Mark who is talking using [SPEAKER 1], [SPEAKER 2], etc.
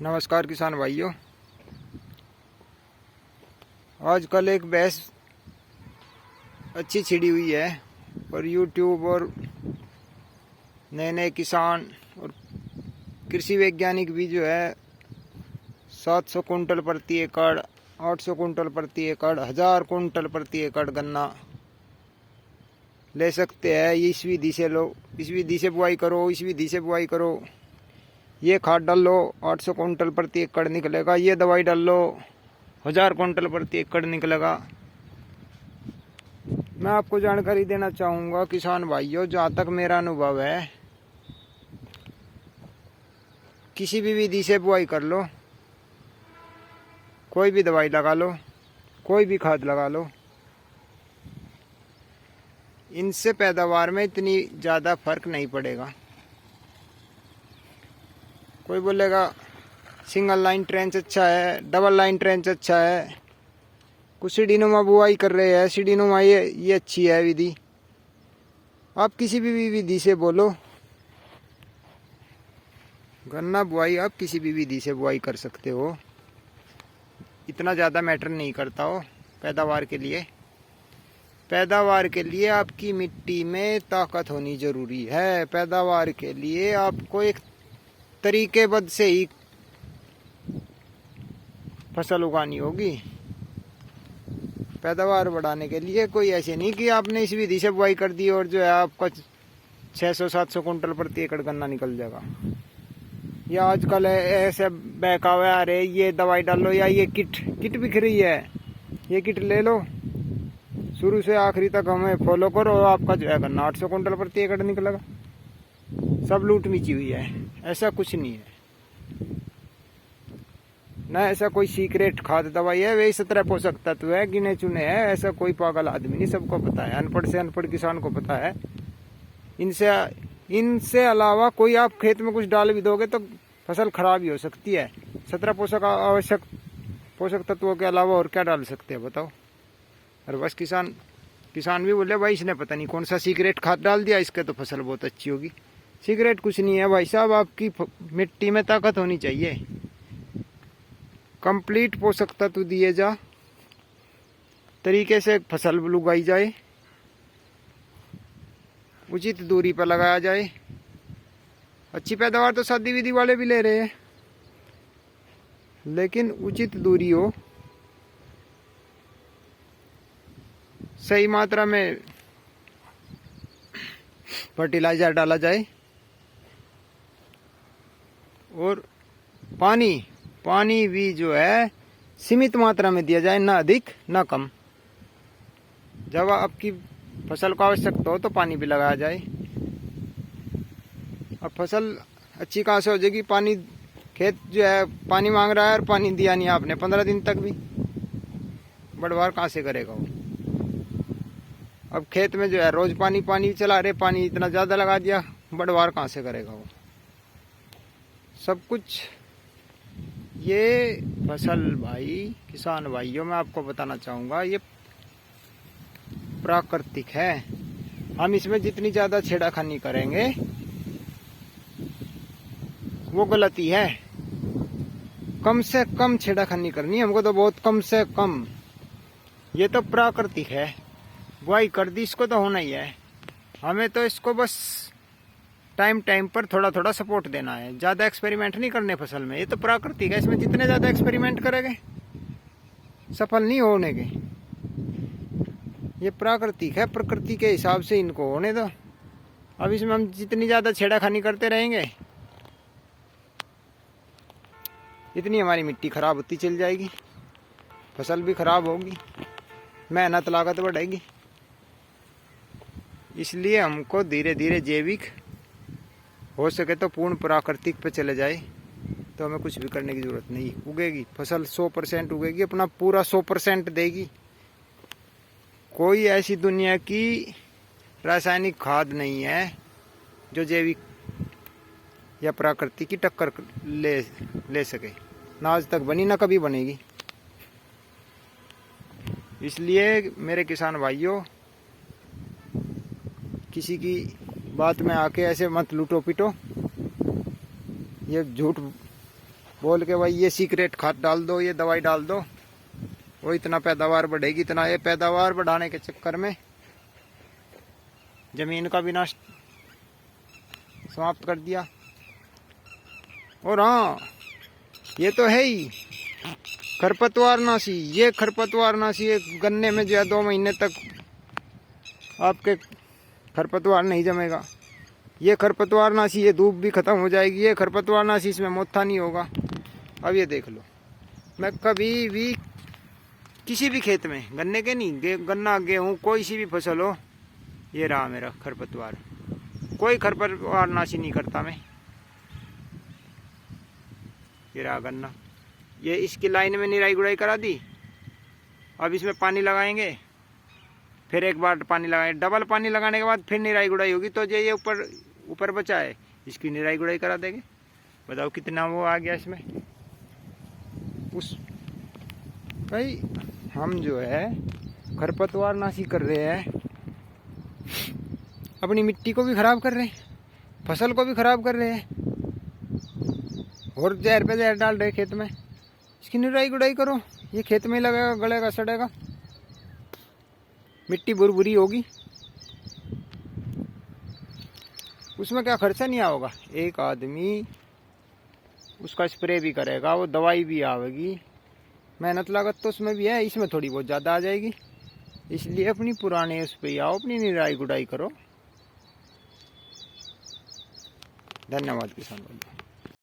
[SPEAKER 1] नमस्कार किसान भाइयों। आजकल एक बहस अच्छी छिड़ी हुई है और यूट्यूब और नए नए किसान और कृषि वैज्ञानिक भी जो है 700 कुंटल प्रति एकड़, 800 कुंटल प्रति एकड़, 1000 कुंटल प्रति एकड़ गन्ना ले सकते हैं। इस विधि से लो, इस विधि से बुआई करो, इस विधि से बुआई करो, ये खाद डाल लो 800 कुंटल प्रति एकड़ निकलेगा, ये दवाई डाल लो 1000 कुंटल प्रति एकड़ निकलेगा। मैं आपको जानकारी देना चाहूँगा किसान भाइयों, जहाँ तक मेरा अनुभव है, किसी भी विधि से बुआई कर लो, कोई भी दवाई लगा लो, कोई भी खाद लगा लो, इनसे पैदावार में इतनी ज़्यादा फर्क नहीं पड़ेगा। कोई बोलेगा सिंगल लाइन ट्रेंच अच्छा है, डबल लाइन ट्रेंच अच्छा है, कुछ सीढ़ीनुमा बुआई कर रहे हैं, सीढ़ीनुमा ये अच्छी है विधि। आप किसी भी विधि से बोलो, गन्ना बुआई आप किसी भी विधि से बुआई कर सकते हो, इतना ज़्यादा मैटर नहीं करता हो पैदावार के लिए। पैदावार के लिए आपकी मिट्टी में ताकत होनी ज़रूरी है। पैदावार के लिए आपको एक तरीकेबद्ध से ही फसल उगानी होगी। पैदावार बढ़ाने के लिए कोई ऐसे नहीं कि आपने इस विधि से बुआई कर दी और जो है आपका 600-700 कुंटल प्रति एकड़ गन्ना निकल जाएगा। या आजकल ऐसे बहकावे आ रहे, ये दवाई डालो या ये किट बिक रही है, ये किट ले लो, शुरू से आखिरी तक हमें फॉलो करो, आपका जो है गन्ना 800 कुंटल प्रति एकड़ निकलेगा। सब लूट मिची हुई है, ऐसा कुछ नहीं है ना। ऐसा कोई सीक्रेट खाद दवाई है, वे 17 पोषक तत्व है, गिने चुने हैं। ऐसा कोई पागल आदमी नहीं, सबको पता है, अनपढ़ से अनपढ़ किसान को पता है। इनसे अलावा कोई आप खेत में कुछ डाल भी दोगे तो फसल खराब ही हो सकती है। 17 पोषक आवश्यक पोषक तत्वों के अलावा और क्या डाल सकते हैं बताओ। और बस किसान भी बोले भाई इसने पता नहीं कौन सा सीक्रेट खाद डाल दिया, इसके तो फसल बहुत अच्छी होगी। सीक्रेट कुछ नहीं है भाई साहब, आपकी मिट्टी में ताकत होनी चाहिए, कंप्लीट पोषक तत्व दिए जा, तरीके से फसल उगाई जाए, उचित दूरी पर लगाया जाए। अच्छी पैदावार तो सादी विधि वाले भी ले रहे हैं, लेकिन उचित दूरी हो, सही मात्रा में फर्टिलाइजर डाला जाए और पानी भी जो है सीमित मात्रा में दिया जाए, ना अधिक ना कम। जब आपकी फसल को आवश्यकता हो तो पानी भी लगाया जाए। अब फसल अच्छी कहाँ से हो जाएगी, पानी खेत जो है पानी मांग रहा है और पानी दिया नहीं आपने 15 दिन तक भी, बढ़वार कहाँ से करेगा वो। अब खेत में जो है रोज पानी चला रहे, पानी इतना ज़्यादा लगा दिया, बढ़वार कहाँ से करेगा वो। सब कुछ ये फसल भाई किसान भाइयों, मैं आपको बताना चाहूँगा, ये प्राकृतिक है। हम इसमें जितनी ज़्यादा छेड़खानी करेंगे वो गलती है। कम से कम छेड़खानी करनी है हमको, तो बहुत कम से कम। ये तो प्राकृतिक है, बुआई कर दी, इसको तो होना ही है। हमें तो इसको बस टाइम पर थोड़ा थोड़ा सपोर्ट देना है, ज़्यादा एक्सपेरिमेंट नहीं करने फसल में। ये तो प्राकृतिक है, इसमें जितने ज़्यादा एक्सपेरिमेंट करेंगे सफल नहीं होने के। ये प्राकृतिक है, प्रकृति के हिसाब से इनको होने दो। अब इसमें हम जितनी ज़्यादा छेड़खानी करते रहेंगे इतनी हमारी मिट्टी खराब होती चल जाएगी, फसल भी खराब होगी, मेहनत लागत बढ़ेगी। इसलिए हमको धीरे धीरे जैविक, हो सके तो पूर्ण प्राकृतिक पे चले जाए, तो हमें कुछ भी करने की ज़रूरत नहीं। उगेगी फसल 100% उगेगी, अपना पूरा 100% देगी। कोई ऐसी दुनिया की रासायनिक खाद नहीं है जो जैविक या प्राकृतिक की टक्कर ले सके, ना आज तक बनी ना कभी बनेगी। इसलिए मेरे किसान भाइयों, किसी की बात में आके ऐसे मत लूटो पिटो। ये झूठ बोल के भाई ये सीक्रेट खाद डाल दो, ये दवाई डाल दो, वो इतना पैदावार बढ़ेगी, इतना। ये पैदावार बढ़ाने के चक्कर में जमीन का विनाश समाप्त कर दिया। और हाँ, ये तो है ही खरपतवारनाशी। ये खरपतवारनाशी एक गन्ने में जो है 2 महीने तक आपके खरपतवार नहीं जमेगा। ये खरपतवारनाशी, ये धूप भी खत्म हो जाएगी। ये खरपतवारनाशी, इसमें मोथा नहीं होगा। अब ये देख लो, मैं कभी भी किसी भी खेत में, गन्ने के नहीं, गन्ना गेहूँ कोई सी भी फसल हो, ये रहा मेरा खरपतवार। कोई खरपतवारनाशी नहीं करता मैं। ये रहा गन्ना, ये इसकी लाइन में निराई गुड़ाई करा दी। अब इसमें पानी लगाएंगे, फिर एक बार पानी लगाएंगे, डबल पानी लगाने के बाद फिर निराई गुड़ाई होगी। तो ये ऊपर बचा है, इसकी निराई गुड़ाई करा देंगे। बताओ कितना वो आ गया इसमें। उस भाई हम जो है खरपतवारनाशी कर रहे हैं, अपनी मिट्टी को भी खराब कर रहे हैं, फसल को भी खराब कर रहे हैं, और जहर पे जहर डाल रहे खेत में। इसकी निराई गुड़ाई करो, ये खेत में लगेगा, गलेगा, सड़ेगा, मिट्टी भुरभुरी होगी, उसमें क्या खर्चा नहीं आओगा। एक आदमी उसका स्प्रे भी करेगा, वो दवाई भी आवेगी, मेहनत लागत तो उसमें भी है, इसमें थोड़ी बहुत ज़्यादा आ जाएगी। इसलिए अपनी पुराने उस पे आओ, अपनी निराई गुड़ाई करो। धन्यवाद किसान भाई।